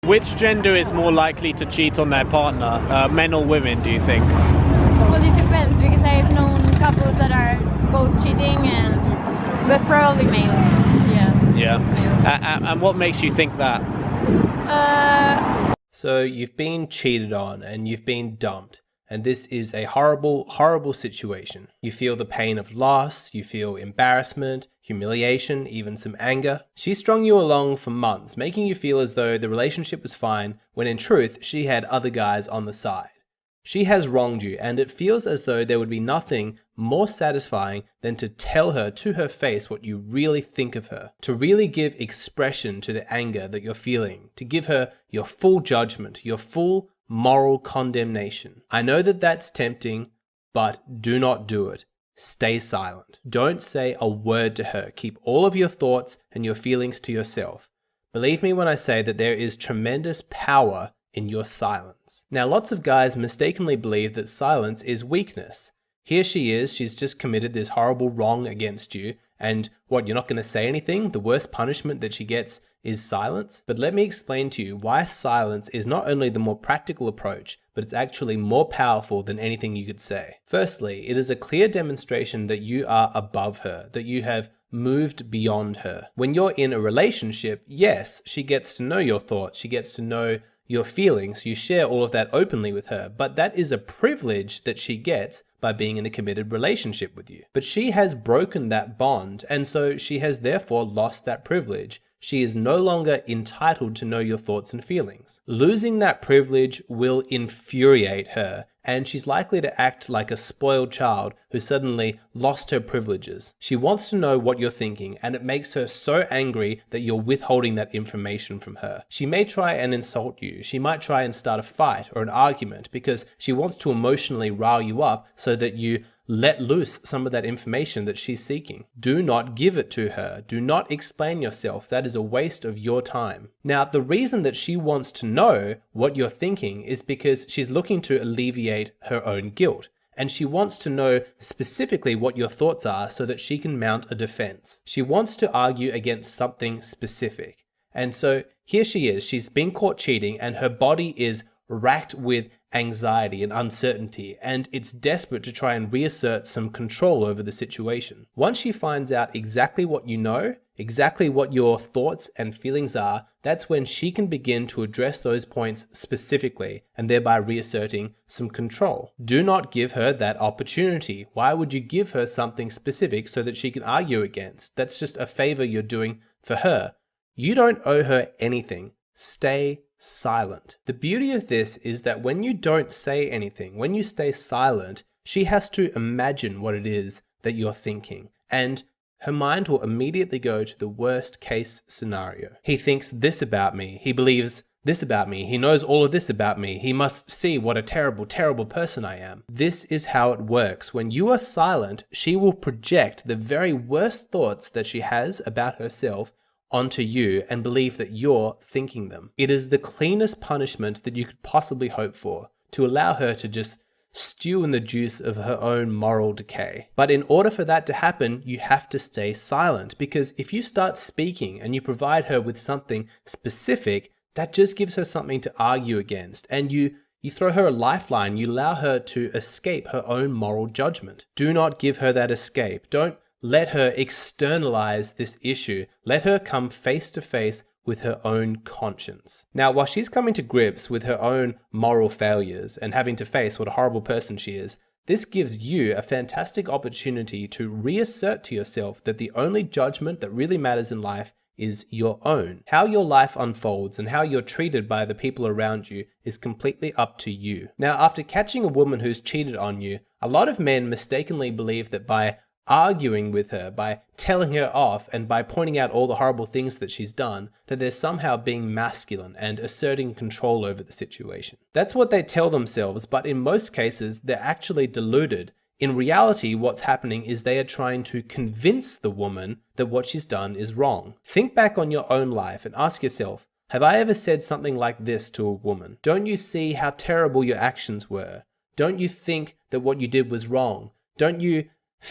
Which gender is more likely to cheat on their partner, men or women, do you think? Well, it depends because I've known couples that are both cheating but probably male. Yeah. And what makes you think that? So you've been cheated on and you've been dumped. And this is a horrible, horrible situation. You feel the pain of loss, you feel embarrassment, humiliation, even some anger. She strung you along for months, making you feel as though the relationship was fine, when in truth, she had other guys on the side. She has wronged you, and it feels as though there would be nothing more satisfying than to tell her to her face what you really think of her, to really give expression to the anger that you're feeling, to give her your full judgment, your full moral condemnation. I know that that's tempting, but do not do it. Stay silent. Don't say a word to her. Keep all of your thoughts and your feelings to yourself. Believe me when I say that there is tremendous power in your silence. Now, lots of guys mistakenly believe that silence is weakness. Here she is, she's just committed this horrible wrong against you, and what, you're not going to say anything? The worst punishment that she gets is silence? But let me explain to you why silence is not only the more practical approach, but it's actually more powerful than anything you could say. Firstly, it is a clear demonstration that you are above her, that you have moved beyond her. When you're in a relationship, yes, she gets to know your thoughts, she gets to know your feelings, you share all of that openly with her, but that is a privilege that she gets by being in a committed relationship with you. But she has broken that bond, and so she has therefore lost that privilege. She is no longer entitled to know your thoughts and feelings. Losing that privilege will infuriate her, and she's likely to act like a spoiled child who suddenly lost her privileges. She wants to know what you're thinking, and it makes her so angry that you're withholding that information from her. She may try and insult you. She might try and start a fight or an argument because she wants to emotionally rile you up so that you let loose some of that information that she's seeking. Do not give it to her. Do not explain yourself. That is a waste of your time. Now, the reason that she wants to know what you're thinking is because she's looking to alleviate her own guilt. And she wants to know specifically what your thoughts are so that she can mount a defense. She wants to argue against something specific. And so here she is. She's been caught cheating and her body is racked with anxiety and uncertainty, and it's desperate to try and reassert some control over the situation. Once she finds out exactly what you know, exactly what your thoughts and feelings are, that's when she can begin to address those points specifically and thereby reasserting some control. Do not give her that opportunity. Why would you give her something specific so that she can argue against? That's just a favor you're doing for her. You don't owe her anything. Stay silent. The beauty of this is that when you don't say anything, when you stay silent, she has to imagine what it is that you're thinking, and her mind will immediately go to the worst case scenario. He thinks this about me. He believes this about me. He knows all of this about me. He must see what a terrible, terrible person I am. This is how it works. When you are silent, she will project the very worst thoughts that she has about herself onto you and believe that you're thinking them. It is the cleanest punishment that you could possibly hope for, to allow her to just stew in the juice of her own moral decay. But in order for that to happen, you have to stay silent, because if you start speaking and you provide her with something specific, that just gives her something to argue against, and you throw her a lifeline. You allow her to escape her own moral judgment. Do not give her that escape. Don't let her externalize this issue. Let her come face to face with her own conscience. Now, while she's coming to grips with her own moral failures and having to face what a horrible person she is, this gives you a fantastic opportunity to reassert to yourself that the only judgment that really matters in life is your own. How your life unfolds and how you're treated by the people around you is completely up to you. Now, after catching a woman who's cheated on you, a lot of men mistakenly believe that by arguing with her, by telling her off, and by pointing out all the horrible things that she's done, that they're somehow being masculine and asserting control over the situation. That's what they tell themselves, but in most cases, they're actually deluded. In reality, what's happening is they are trying to convince the woman that what she's done is wrong. Think back on your own life and ask yourself, have I ever said something like this to a woman? Don't you see how terrible your actions were? Don't you think that what you did was wrong? Don't you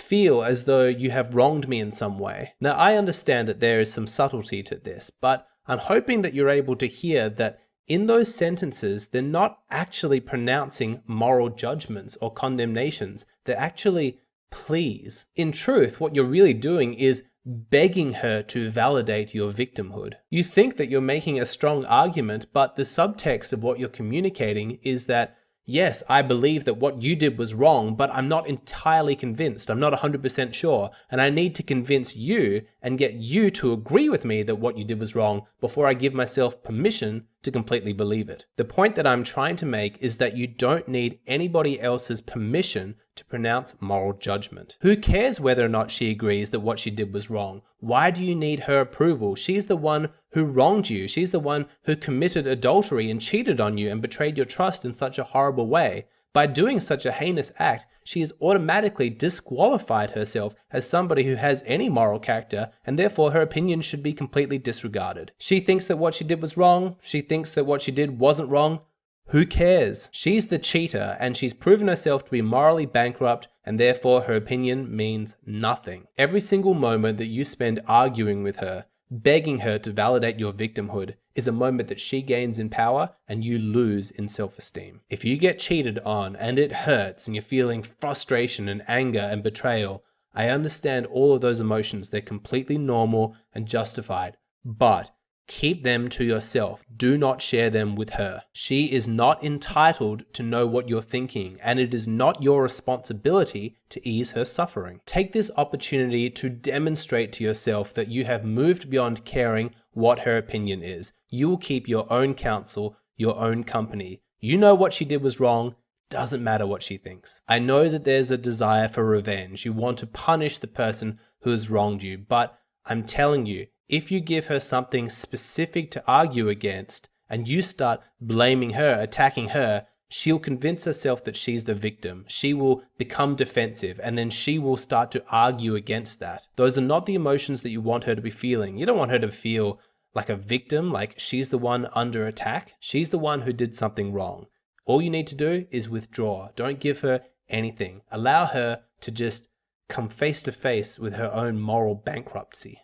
feel as though you have wronged me in some way? Now, I understand that there is some subtlety to this, but I'm hoping that you're able to hear that In those sentences, they're not actually pronouncing moral judgments or condemnations. They're actually pleas. In truth, what you're really doing is begging her to validate your victimhood. You think that you're making a strong argument, but the subtext of what you're communicating is that, yes, I believe that what you did was wrong, but I'm not entirely convinced. I'm not 100% sure, and I need to convince you and get you to agree with me that what you did was wrong before I give myself permission to completely believe it. The point that I'm trying to make is that you don't need anybody else's permission to pronounce moral judgment. Who cares whether or not she agrees that what she did was wrong? Why do you need her approval? She's the one who wronged you. She's the one who committed adultery and cheated on you and betrayed your trust in such a horrible way. By doing such a heinous act, she has automatically disqualified herself as somebody who has any moral character, and therefore her opinion should be completely disregarded. She thinks that what she did was wrong. She thinks that what she did wasn't wrong. Who cares? She's the cheater, and she's proven herself to be morally bankrupt, and therefore her opinion means nothing. Every single moment that you spend arguing with her, begging her to validate your victimhood, is a moment that she gains in power and you lose in self-esteem. If you get cheated on and it hurts and you're feeling frustration and anger and betrayal, I understand all of those emotions. They're completely normal and justified, but keep them to yourself. Do not share them with her. She is not entitled to know what you're thinking, and it is not your responsibility to ease her suffering. Take this opportunity to demonstrate to yourself that you have moved beyond caring what her opinion is. You will keep your own counsel, your own company. You know what she did was wrong. Doesn't matter what she thinks. I know that there's a desire for revenge. You want to punish the person who has wronged you, but I'm telling you, if you give her something specific to argue against and you start blaming her, attacking her, she'll convince herself that she's the victim. She will become defensive, and then she will start to argue against that. Those are not the emotions that you want her to be feeling. You don't want her to feel like a victim, like she's the one under attack. She's the one who did something wrong. All you need to do is withdraw. Don't give her anything. Allow her to just come face to face with her own moral bankruptcy.